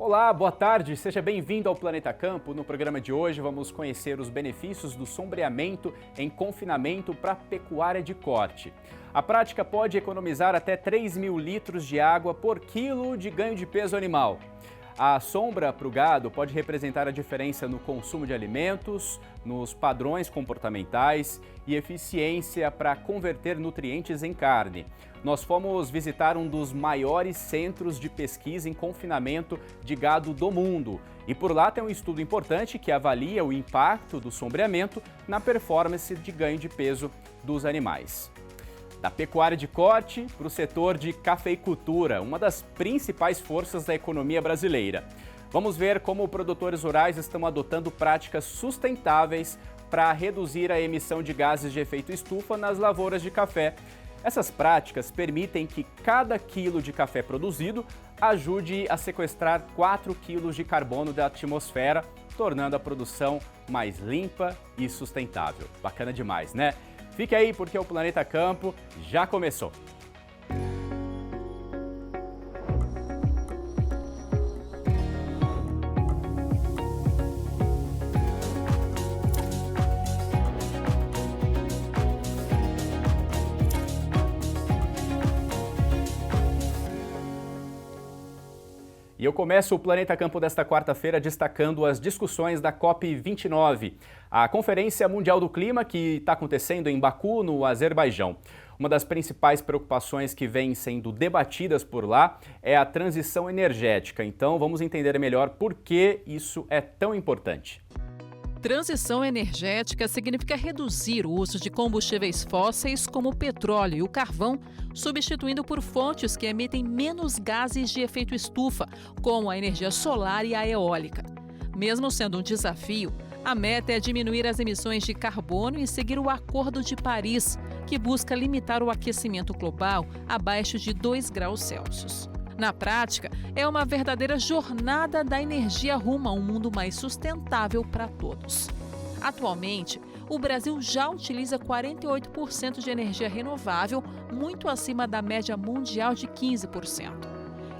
Olá, boa tarde, seja bem-vindo ao Planeta Campo. No programa de hoje vamos conhecer os benefícios do sombreamento em confinamento para pecuária de corte. A prática pode economizar até 3.000 litros de água por quilo de ganho de peso animal. A sombra para o gado pode representar a diferença no consumo de alimentos, nos padrões comportamentais e eficiência para converter nutrientes em carne. Nós fomos visitar um dos maiores centros de pesquisa em confinamento de gado do mundo. E por lá tem um estudo importante que avalia o impacto do sombreamento na performance de ganho de peso dos animais. Da pecuária de corte para o setor de cafeicultura, uma das principais forças da economia brasileira. Vamos ver como produtores rurais estão adotando práticas sustentáveis para reduzir a emissão de gases de efeito estufa nas lavouras de café. Essas práticas permitem que cada quilo de café produzido ajude a sequestrar 4 quilos de carbono da atmosfera, tornando a produção mais limpa e sustentável. Bacana demais, né? Fique aí porque o Planeta Campo já começou. E eu começo o Planeta Campo desta quarta-feira destacando as discussões da COP29, a Conferência Mundial do Clima que está acontecendo em Baku, no Azerbaijão. Uma das principais preocupações que vêm sendo debatidas por lá é a transição energética. Então vamos entender melhor por que isso é tão importante. Transição energética significa reduzir o uso de combustíveis fósseis como o petróleo e o carvão, substituindo por fontes que emitem menos gases de efeito estufa, como a energia solar e a eólica. Mesmo sendo um desafio, a meta é diminuir as emissões de carbono e seguir o Acordo de Paris, que busca limitar o aquecimento global abaixo de 2 graus Celsius. Na prática, é uma verdadeira jornada da energia rumo a um mundo mais sustentável para todos. Atualmente, o Brasil já utiliza 48% de energia renovável, muito acima da média mundial de 15%.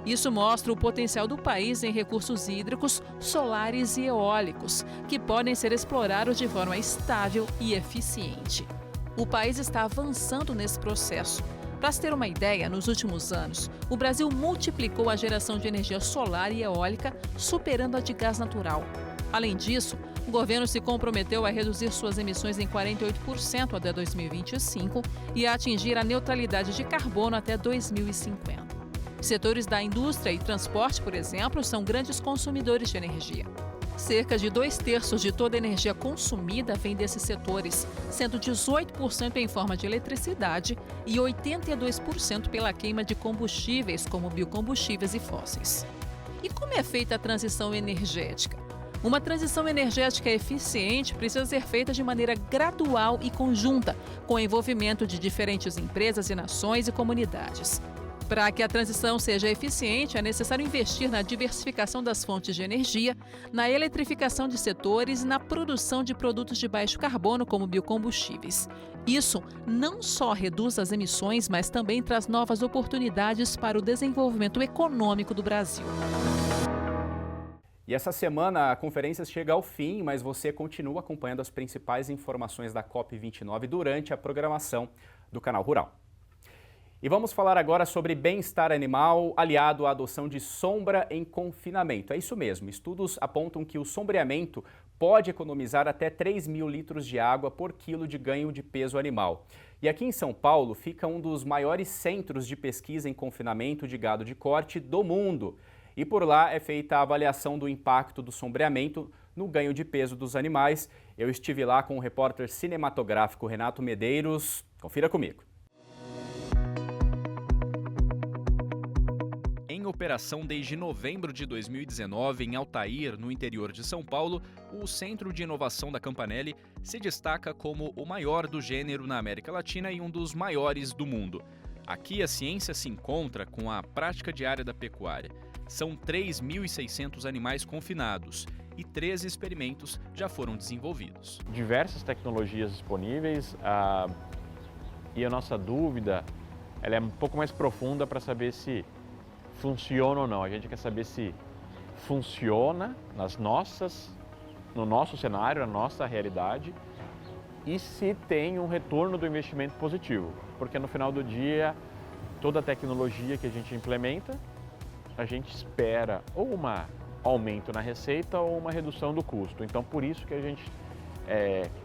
Isso mostra o potencial do país em recursos hídricos, solares e eólicos, que podem ser explorados de forma estável e eficiente. O país está avançando nesse processo. Para se ter uma ideia, nos últimos anos, o Brasil multiplicou a geração de energia solar e eólica, superando a de gás natural. Além disso, o governo se comprometeu a reduzir suas emissões em 48% até 2025 e a atingir a neutralidade de carbono até 2050. Setores da indústria e transporte, por exemplo, são grandes consumidores de energia. Cerca de 2/3 de toda a energia consumida vem desses setores, sendo 18% em forma de eletricidade e 82% pela queima de combustíveis, como biocombustíveis e fósseis. E como é feita a transição energética? Uma transição energética eficiente precisa ser feita de maneira gradual e conjunta, com o envolvimento de diferentes empresas e nações e comunidades. Para que a transição seja eficiente, é necessário investir na diversificação das fontes de energia, na eletrificação de setores e na produção de produtos de baixo carbono, como biocombustíveis. Isso não só reduz as emissões, mas também traz novas oportunidades para o desenvolvimento econômico do Brasil. E essa semana a conferência chega ao fim, mas você continua acompanhando as principais informações da COP29 durante a programação do Canal Rural. E vamos falar agora sobre bem-estar animal aliado à adoção de sombra em confinamento. É isso mesmo, estudos apontam que o sombreamento pode economizar até 3.000 litros de água por quilo de ganho de peso animal. E aqui em São Paulo fica um dos maiores centros de pesquisa em confinamento de gado de corte do mundo. E por lá é feita a avaliação do impacto do sombreamento no ganho de peso dos animais. Eu estive lá com o repórter cinematográfico Renato Medeiros. Confira comigo. Em operação desde novembro de 2019 em Altair, no interior de São Paulo, o Centro de Inovação da Campanelli se destaca como o maior do gênero na América Latina e um dos maiores do mundo. Aqui a ciência se encontra com a prática diária da pecuária. São 3.600 animais confinados e 13 experimentos já foram desenvolvidos. Diversas tecnologias disponíveis e a nossa dúvida ela é um pouco mais profunda para saber se funciona ou não. A gente quer saber se funciona no nosso cenário, na nossa realidade, e se tem um retorno do investimento positivo. Porque no final do dia, toda a tecnologia que a gente implementa, a gente espera ou um aumento na receita ou uma redução do custo. Então, por isso que a gente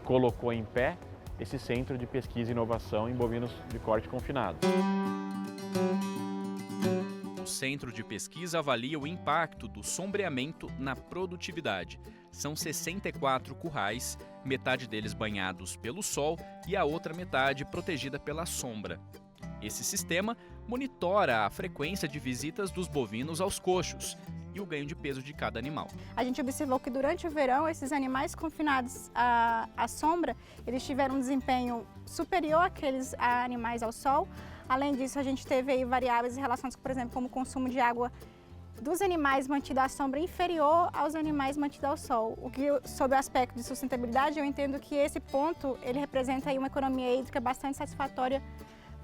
colocou em pé esse Centro de Pesquisa e Inovação em Bovinos de Corte Confinado. O Centro de Pesquisa avalia o impacto do sombreamento na produtividade. São 64 currais, metade deles banhados pelo sol e a outra metade protegida pela sombra. Esse sistema monitora a frequência de visitas dos bovinos aos coxos e o ganho de peso de cada animal. A gente observou que durante o verão, esses animais confinados à sombra, eles tiveram um desempenho superior àqueles animais ao sol. Além disso, a gente teve aí variáveis em relação, por exemplo, como o consumo de água dos animais mantidos à sombra inferior aos animais mantidos ao sol. O que, sob o aspecto de sustentabilidade, eu entendo que esse ponto ele representa aí uma economia hídrica bastante satisfatória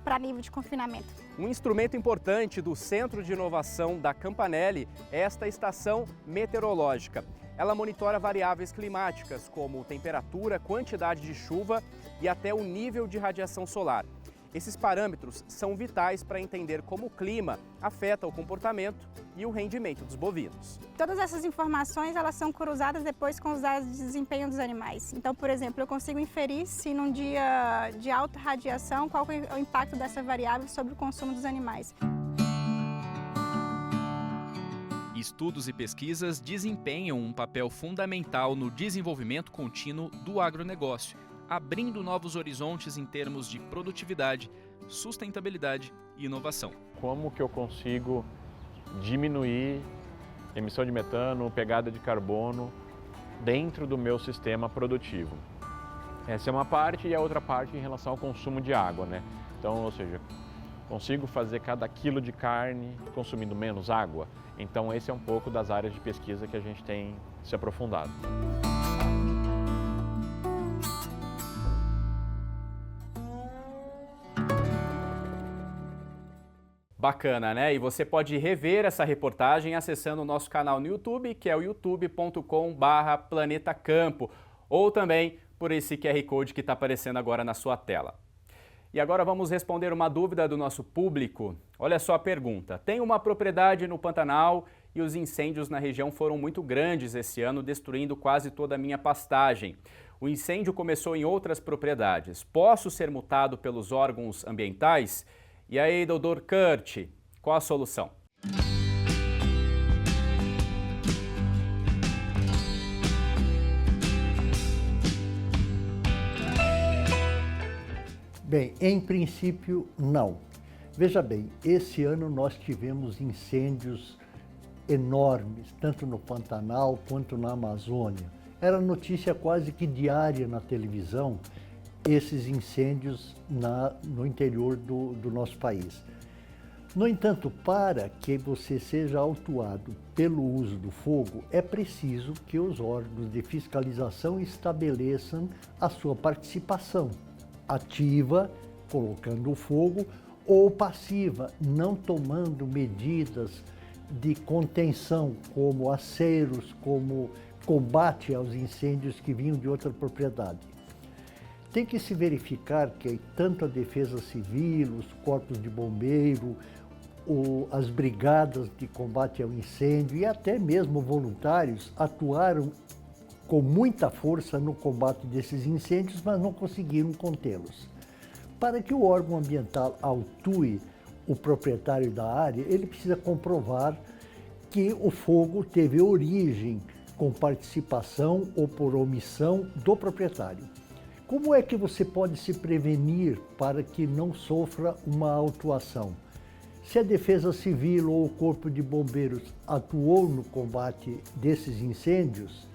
para nível de confinamento. Um instrumento importante do Centro de Inovação da Campanelli é esta estação meteorológica. Ela monitora variáveis climáticas, como temperatura, quantidade de chuva e até o nível de radiação solar. Esses parâmetros são vitais para entender como o clima afeta o comportamento e o rendimento dos bovinos. Todas essas informações elas são cruzadas depois com os dados de desempenho dos animais. Então, por exemplo, eu consigo inferir se num dia de alta radiação, qual é o impacto dessa variável sobre o consumo dos animais. Estudos e pesquisas desempenham um papel fundamental no desenvolvimento contínuo do agronegócio, abrindo novos horizontes em termos de produtividade, sustentabilidade e inovação. Como que eu consigo diminuir emissão de metano, pegada de carbono dentro do meu sistema produtivo? Essa é uma parte, e a outra parte em relação ao consumo de água, né? Então, ou seja, consigo fazer cada quilo de carne consumindo menos água? Então, esse é um pouco das áreas de pesquisa que a gente tem se aprofundado. Bacana, né? E você pode rever essa reportagem acessando o nosso canal no YouTube, que é o youtube.com/planetacampo, ou também por esse QR Code que está aparecendo agora na sua tela. E agora vamos responder uma dúvida do nosso público. Olha só a pergunta. Tem uma propriedade no Pantanal e os incêndios na região foram muito grandes esse ano, destruindo quase toda a minha pastagem. O incêndio começou em outras propriedades. Posso ser multado pelos órgãos ambientais? E aí, doutor Kurt, qual a solução? Bem, em princípio, não. Veja bem, esse ano nós tivemos incêndios enormes, tanto no Pantanal quanto na Amazônia. Era notícia quase que diária na televisão, esses incêndios no interior do nosso país. No entanto, para que você seja autuado pelo uso do fogo, é preciso que os órgãos de fiscalização estabeleçam a sua participação ativa, colocando o fogo, ou passiva, não tomando medidas de contenção, como aceiros, como combate aos incêndios que vinham de outra propriedade. Tem que se verificar que tanto a Defesa Civil, os corpos de bombeiro, as brigadas de combate ao incêndio e até mesmo voluntários atuaram com muita força no combate desses incêndios, mas não conseguiram contê-los. Para que o órgão ambiental autue o proprietário da área, ele precisa comprovar que o fogo teve origem com participação ou por omissão do proprietário. Como é que você pode se prevenir para que não sofra uma autuação? Se a Defesa Civil ou o Corpo de Bombeiros atuou no combate desses incêndios,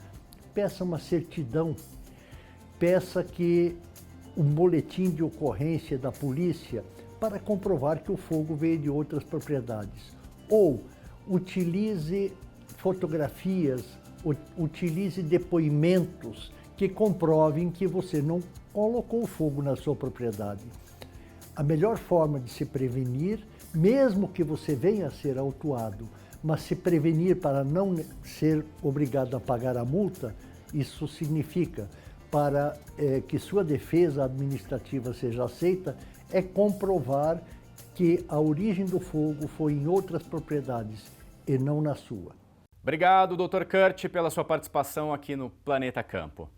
peça uma certidão, peça que um boletim de ocorrência da polícia para comprovar que o fogo veio de outras propriedades. Ou utilize fotografias, utilize depoimentos que comprovem que você não colocou fogo na sua propriedade. A melhor forma de se prevenir, mesmo que você venha a ser autuado, mas se prevenir para não ser obrigado a pagar a multa, isso significa, para que sua defesa administrativa seja aceita, é comprovar que a origem do fogo foi em outras propriedades e não na sua. Obrigado, Dr. Kurt, pela sua participação aqui no Planeta Campo.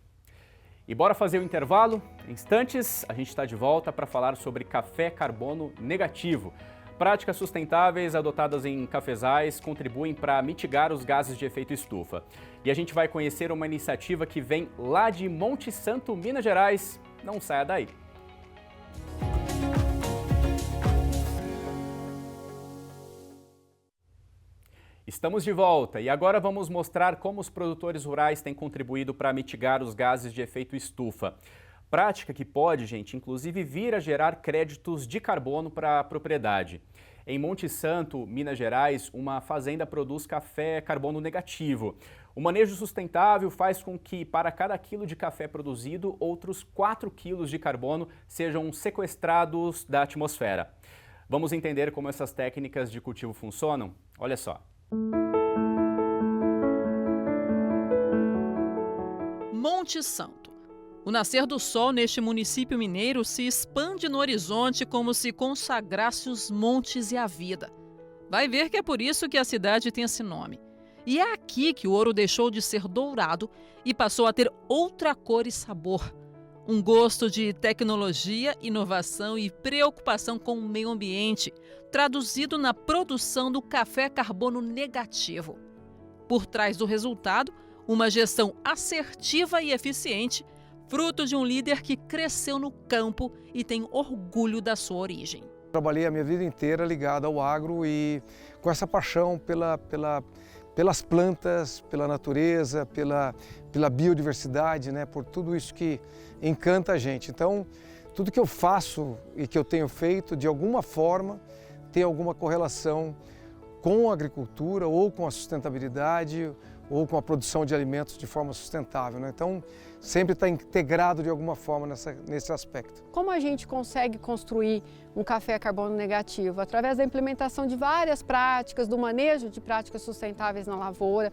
E bora fazer o intervalo? Em instantes, a gente está de volta para falar sobre café carbono negativo. Práticas sustentáveis adotadas em cafezais contribuem para mitigar os gases de efeito estufa. E a gente vai conhecer uma iniciativa que vem lá de Monte Santo, Minas Gerais. Não saia daí. Estamos de volta e agora vamos mostrar como os produtores rurais têm contribuído para mitigar os gases de efeito estufa. Prática que pode, gente, inclusive vir a gerar créditos de carbono para a propriedade. Em Monte Santo, Minas Gerais, uma fazenda produz café carbono negativo. O manejo sustentável faz com que, para cada quilo de café produzido, outros 4 quilos de carbono sejam sequestrados da atmosfera. Vamos entender como essas técnicas de cultivo funcionam? Olha só. Monte Santo. O nascer do sol neste município mineiro se expande no horizonte como se consagrasse os montes e a vida. Vai ver que é por isso que a cidade tem esse nome. E é aqui que o ouro deixou de ser dourado e passou a ter outra cor e sabor. Um gosto de tecnologia, inovação e preocupação com o meio ambiente, traduzido na produção do café carbono negativo. Por trás do resultado, uma gestão assertiva e eficiente, fruto de um líder que cresceu no campo e tem orgulho da sua origem. Trabalhei a minha vida inteira ligado ao agro e com essa paixão pelas plantas, pela natureza, pela biodiversidade, né? Por tudo isso que encanta a gente. Então, tudo que eu faço e que eu tenho feito, de alguma forma, tem alguma correlação com a agricultura ou com a sustentabilidade ou com a produção de alimentos de forma sustentável, né? Então, sempre está integrado de alguma forma nesse aspecto. Como a gente consegue construir um café carbono negativo? Através da implementação de várias práticas, do manejo de práticas sustentáveis na lavoura,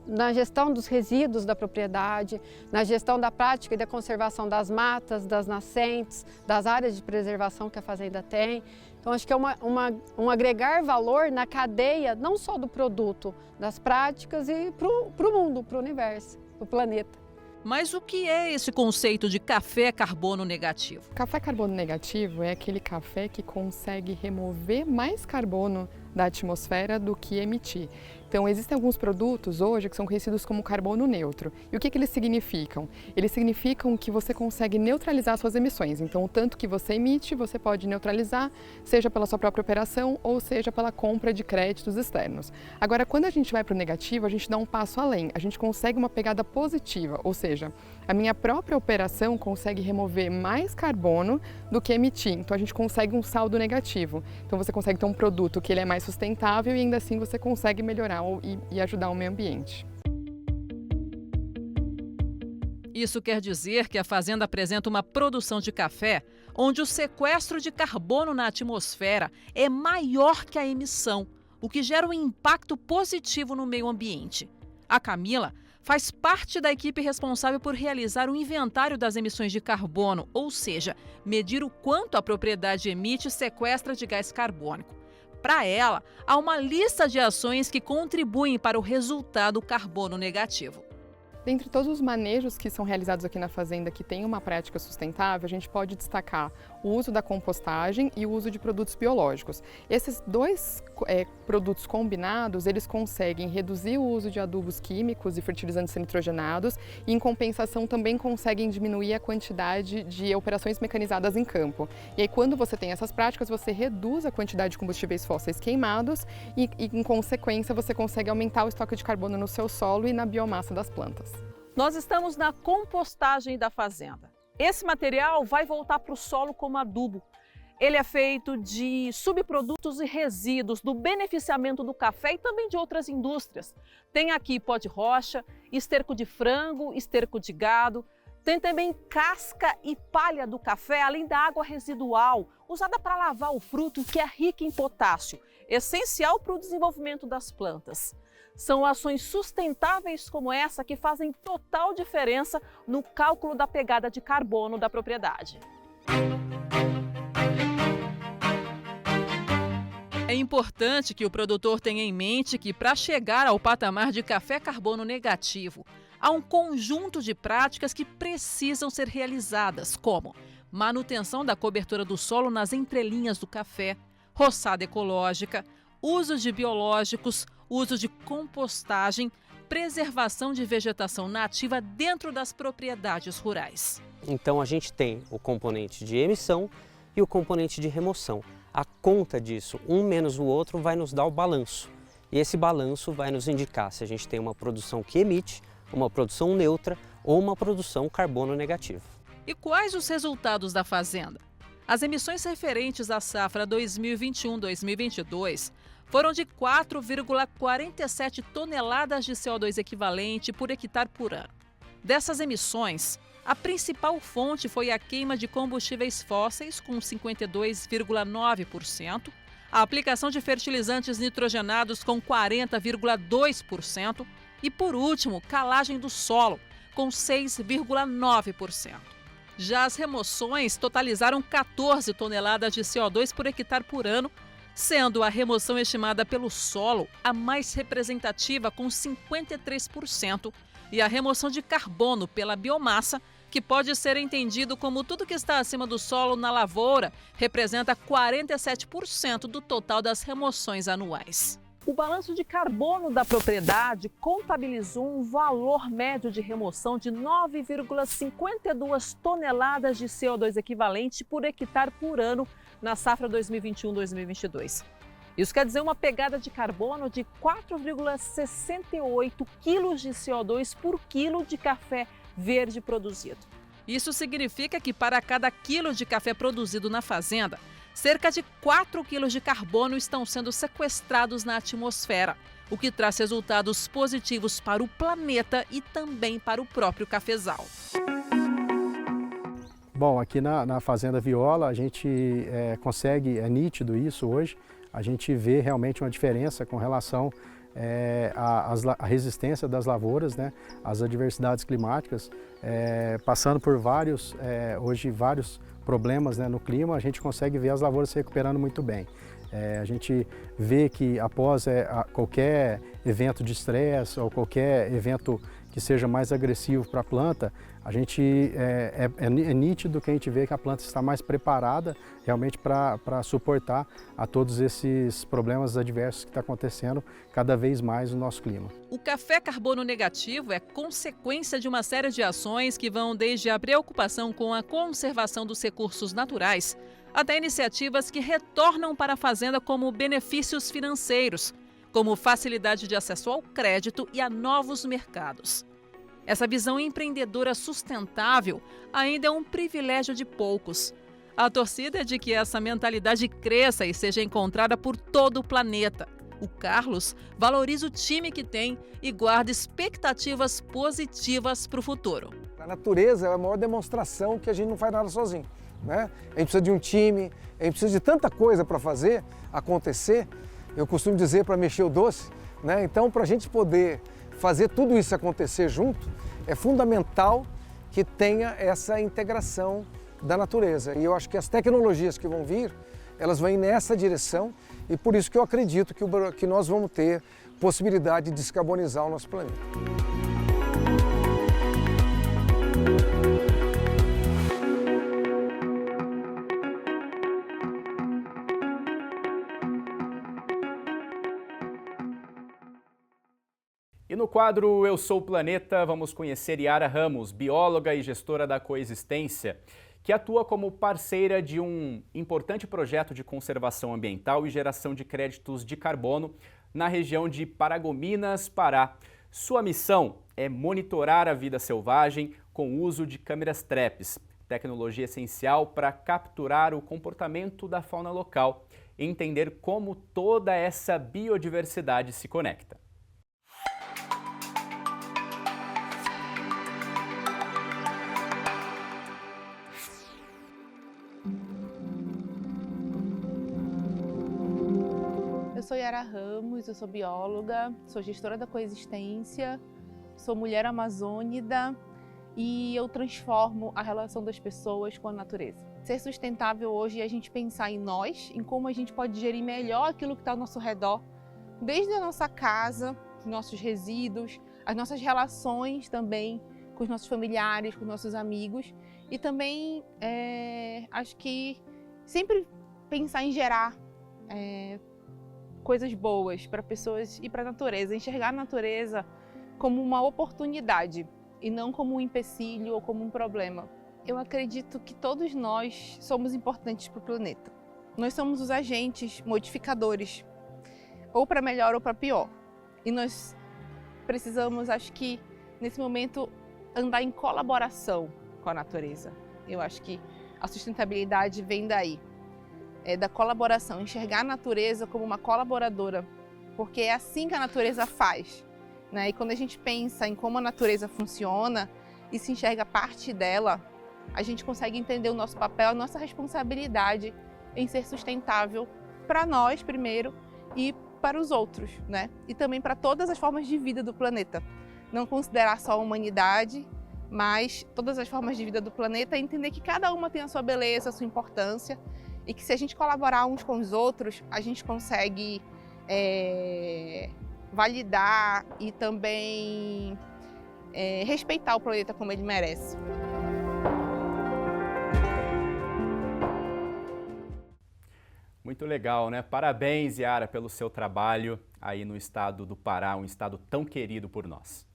na gestão dos resíduos da propriedade, na gestão da prática e da conservação das matas, das nascentes, das áreas de preservação que a fazenda tem. Então, acho que é um agregar valor na cadeia, não só do produto, das práticas e para o mundo, para o universo, para o planeta. Mas o que é esse conceito de café carbono negativo? Café carbono negativo é aquele café que consegue remover mais carbono da atmosfera do que emitir. Então, existem alguns produtos hoje que são conhecidos como carbono neutro. E o que eles significam? Eles significam que você consegue neutralizar suas emissões. Então, o tanto que você emite, você pode neutralizar, seja pela sua própria operação ou seja pela compra de créditos externos. Agora, quando a gente vai para o negativo, a gente dá um passo além. A gente consegue uma pegada positiva, ou seja, a minha própria operação consegue remover mais carbono do que emitir. Então, a gente consegue um saldo negativo. Então, você consegue ter um produto que ele é mais sustentável e ainda assim você consegue melhorar e ajudar o meio ambiente. Isso quer dizer que a fazenda apresenta uma produção de café onde o sequestro de carbono na atmosfera é maior que a emissão, o que gera um impacto positivo no meio ambiente. A Camila faz parte da equipe responsável por realizar o inventário das emissões de carbono, ou seja, medir o quanto a propriedade emite e sequestra de gás carbônico. Para ela, há uma lista de ações que contribuem para o resultado carbono negativo. Dentre todos os manejos que são realizados aqui na fazenda que tem uma prática sustentável, a gente pode destacar o uso da compostagem e o uso de produtos biológicos. Esses dois produtos combinados, eles conseguem reduzir o uso de adubos químicos e fertilizantes nitrogenados e, em compensação, também conseguem diminuir a quantidade de operações mecanizadas em campo. E aí, quando você tem essas práticas, você reduz a quantidade de combustíveis fósseis queimados e em consequência, você consegue aumentar o estoque de carbono no seu solo e na biomassa das plantas. Nós estamos na compostagem da fazenda. Esse material vai voltar para o solo como adubo. Ele é feito de subprodutos e resíduos do beneficiamento do café e também de outras indústrias. Tem aqui pó de rocha, esterco de frango, esterco de gado. Tem também casca e palha do café, além da água residual, usada para lavar o fruto, que é rica em potássio. essencial para o desenvolvimento das plantas. São ações sustentáveis como essa que fazem total diferença no cálculo da pegada de carbono da propriedade. É importante que o produtor tenha em mente que, para chegar ao patamar de café carbono negativo, há um conjunto de práticas que precisam ser realizadas, como manutenção da cobertura do solo nas entrelinhas do café, roçada ecológica, uso de biológicos, uso de compostagem, preservação de vegetação nativa dentro das propriedades rurais. Então a gente tem o componente de emissão e o componente de remoção. A conta disso, um menos o outro, vai nos dar o balanço. E esse balanço vai nos indicar se a gente tem uma produção que emite, uma produção neutra ou uma produção carbono negativo. E quais os resultados da fazenda? As emissões referentes à safra 2021-2022 foram de 4,47 toneladas de CO2 equivalente por hectare por ano. Dessas emissões, a principal fonte foi a queima de combustíveis fósseis, com 52,9%, a aplicação de fertilizantes nitrogenados, com 40,2%, e, por último, calagem do solo, com 6,9%. Já as remoções totalizaram 14 toneladas de CO2 por hectare por ano, sendo a remoção estimada pelo solo a mais representativa, com 53%, e a remoção de carbono pela biomassa, que pode ser entendido como tudo que está acima do solo na lavoura, representa 47% do total das remoções anuais. O balanço de carbono da propriedade contabilizou um valor médio de remoção de 9,52 toneladas de CO2 equivalente por hectare por ano na safra 2021-2022. Isso quer dizer uma pegada de carbono de 4,68 quilos de CO2 por quilo de café verde produzido. Isso significa que para cada quilo de café produzido na fazenda, cerca de 4 quilos de carbono estão sendo sequestrados na atmosfera, o que traz resultados positivos para o planeta e também para o próprio cafezal. Bom, aqui na Fazenda Viola a gente consegue, é nítido isso hoje, a gente vê realmente uma diferença com relação à resistência das lavouras, né, às adversidades climáticas, passando por vários problemas, né, no clima, a gente consegue ver as lavouras se recuperando muito bem. A gente vê que após qualquer evento de estresse ou qualquer evento que seja mais agressivo para a planta, a gente é nítido que a gente vê que a planta está mais preparada realmente para suportar a todos esses problemas adversos que estão acontecendo cada vez mais no nosso clima. O café carbono negativo é consequência de uma série de ações que vão desde a preocupação com a conservação dos recursos naturais até iniciativas que retornam para a fazenda como benefícios financeiros, como facilidade de acesso ao crédito e a novos mercados. Essa visão empreendedora sustentável ainda é um privilégio de poucos. A torcida é de que essa mentalidade cresça e seja encontrada por todo o planeta. O Carlos valoriza o time que tem e guarda expectativas positivas para o futuro. A natureza é a maior demonstração que a gente não faz nada sozinho, né? A gente precisa de um time, a gente precisa de tanta coisa para fazer acontecer. Eu costumo dizer para mexer o doce, né? Então, para a gente poder fazer tudo isso acontecer junto, é fundamental que tenha essa integração da natureza. E eu acho que as tecnologias que vão vir, elas vão nessa direção e por isso que eu acredito que nós vamos ter possibilidade de descarbonizar o nosso planeta. E no quadro Eu Sou o Planeta, vamos conhecer Yara Ramos, bióloga e gestora da Coexistência, que atua como parceira de um importante projeto de conservação ambiental e geração de créditos de carbono na região de Paragominas, Pará. Sua missão é monitorar a vida selvagem com o uso de câmeras traps, tecnologia essencial para capturar o comportamento da fauna local e entender como toda essa biodiversidade se conecta. Eu sou Yara Ramos, eu sou bióloga, sou gestora da coexistência, sou mulher amazônida e eu transformo a relação das pessoas com a natureza. Ser sustentável hoje é a gente pensar em nós, em como a gente pode gerir melhor aquilo que está ao nosso redor, desde a nossa casa, os nossos resíduos, as nossas relações também com os nossos familiares, com os nossos amigos e também acho que sempre pensar em gerar coisas boas para pessoas e para a natureza, enxergar a natureza como uma oportunidade e não como um empecilho ou como um problema. Eu acredito que todos nós somos importantes para o planeta. Nós somos os agentes modificadores, ou para melhor ou para pior. E nós precisamos, acho que, nesse momento, andar em colaboração com a natureza. Eu acho que a sustentabilidade vem daí, da colaboração, enxergar a natureza como uma colaboradora, porque é assim que a natureza faz, né? E quando a gente pensa em como a natureza funciona e se enxerga parte dela, a gente consegue entender o nosso papel, a nossa responsabilidade em ser sustentável para nós primeiro e para os outros, né? E também para todas as formas de vida do planeta. Não considerar só a humanidade, mas todas as formas de vida do planeta e entender que cada uma tem a sua beleza, a sua importância e que se a gente colaborar uns com os outros, a gente consegue validar e também respeitar o planeta como ele merece. Muito legal, né? Parabéns, Yara, pelo seu trabalho aí no estado do Pará, um estado tão querido por nós.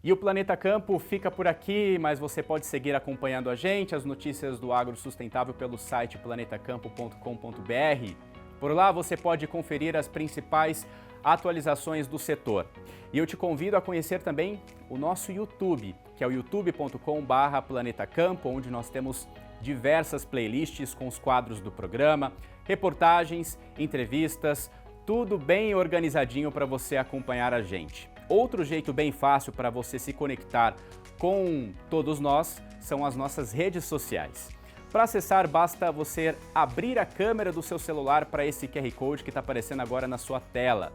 E o Planeta Campo fica por aqui, mas você pode seguir acompanhando a gente, as notícias do agro sustentável pelo site planetacampo.com.br. Por lá você pode conferir as principais atualizações do setor. E eu te convido a conhecer também o nosso YouTube, que é o youtube.com/planetacampo, onde nós temos diversas playlists com os quadros do programa, reportagens, entrevistas, tudo bem organizadinho para você acompanhar a gente. Outro jeito bem fácil para você se conectar com todos nós são as nossas redes sociais. Para acessar, basta você abrir a câmera do seu celular para esse QR Code que está aparecendo agora na sua tela.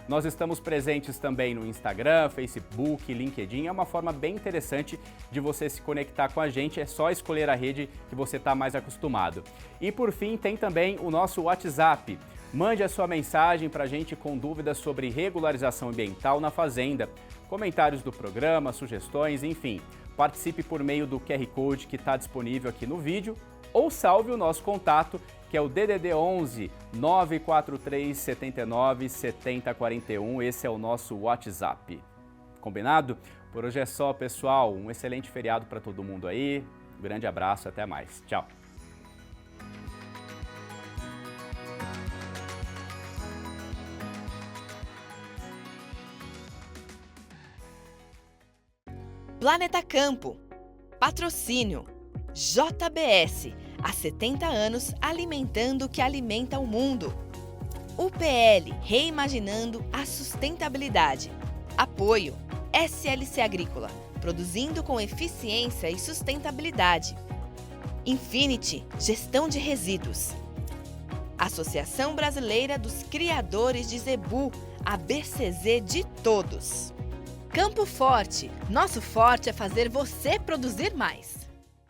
Nós estamos presentes também no Instagram, Facebook, LinkedIn. É uma forma bem interessante de você se conectar com a gente. É só escolher a rede que você está mais acostumado. E por fim, tem também o nosso WhatsApp. Mande a sua mensagem para a gente com dúvidas sobre regularização ambiental na fazenda, comentários do programa, sugestões, enfim. Participe por meio do QR Code que está disponível aqui no vídeo ou salve o nosso contato, que é o DDD 11 943 79 70 41. Esse é o nosso WhatsApp. Combinado? Por hoje é só, pessoal. Um excelente feriado para todo mundo aí. Um grande abraço, até mais. Tchau. Planeta Campo. Patrocínio. JBS. Há 70 anos alimentando o que alimenta o mundo. UPL, reimaginando a sustentabilidade. Apoio. SLC Agrícola, produzindo com eficiência e sustentabilidade. Infinity, gestão de resíduos. Associação Brasileira dos Criadores de Zebu, a BCZ de todos. Campo Forte, nosso forte é fazer você produzir mais.